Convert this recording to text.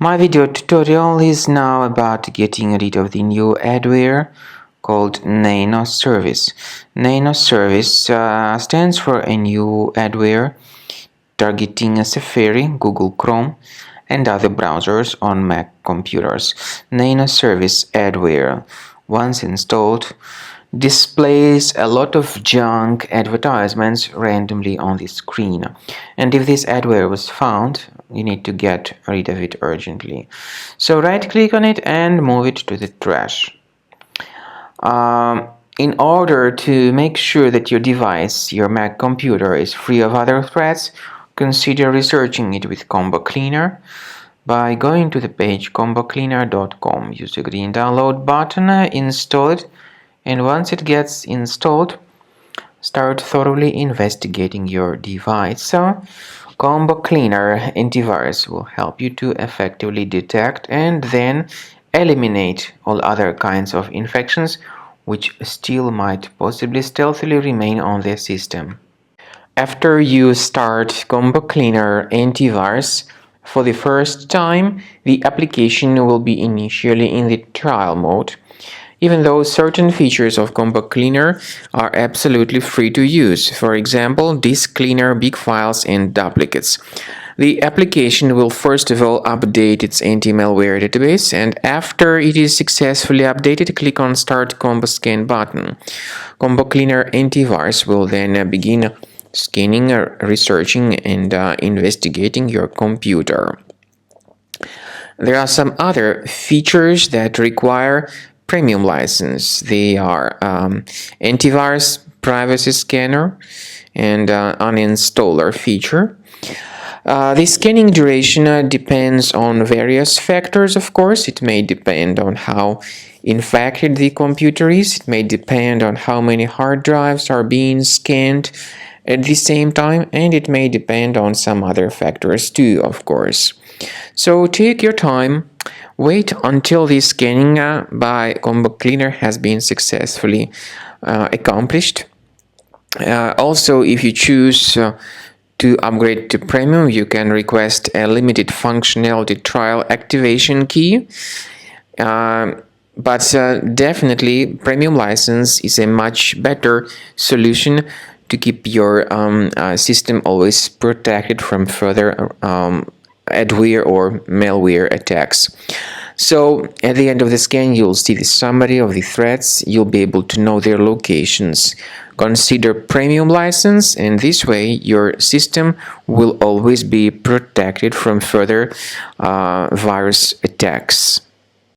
My video tutorial is now about getting rid of the new adware called NanoService. NanoService stands for a new adware targeting Safari, Google Chrome, and other browsers on Mac computers. NanoService adware, once installed, displays a lot of junk advertisements randomly on the screen. And if this adware was found, you need to get rid of it urgently. So right click on it and move it to the trash. In order to make sure that your device, your Mac computer, is free of other threats, consider researching it with Combo Cleaner by going to the page combocleaner.com. Use the green download button, install it, and once it gets installed, start thoroughly investigating your device. So, Combo Cleaner antivirus will help you to effectively detect and then eliminate all other kinds of infections which still might possibly stealthily remain on the system. After you start Combo Cleaner antivirus for the first time, the application will be initially in the trial mode, even though certain features of Combo Cleaner are absolutely free to use. For example, disk cleaner, big files, and duplicates. The application will first of all update its anti-malware database, and after it is successfully updated, click on Start Combo Scan button. Combo Cleaner antivirus will then begin scanning, researching, and investigating your computer. There are some other features that require premium license. They are antivirus, privacy scanner, and uninstaller feature. The scanning duration depends on various factors, of course. It may depend on how infected the computer is. It may depend on how many hard drives are being scanned at the same time, and it may depend on some other factors too, of course. So take your time. Wait until the scanning by Combo Cleaner has been successfully accomplished. Also, if you choose to upgrade to Premium, you can request a limited functionality trial activation key. But definitely, Premium license is a much better solution to keep your system always protected from further adware or malware attacks. So at the end of the scan, you'll see the summary of the threats. You'll be able to know their locations. Consider Premium license, and this way your system will always be protected from further virus attacks.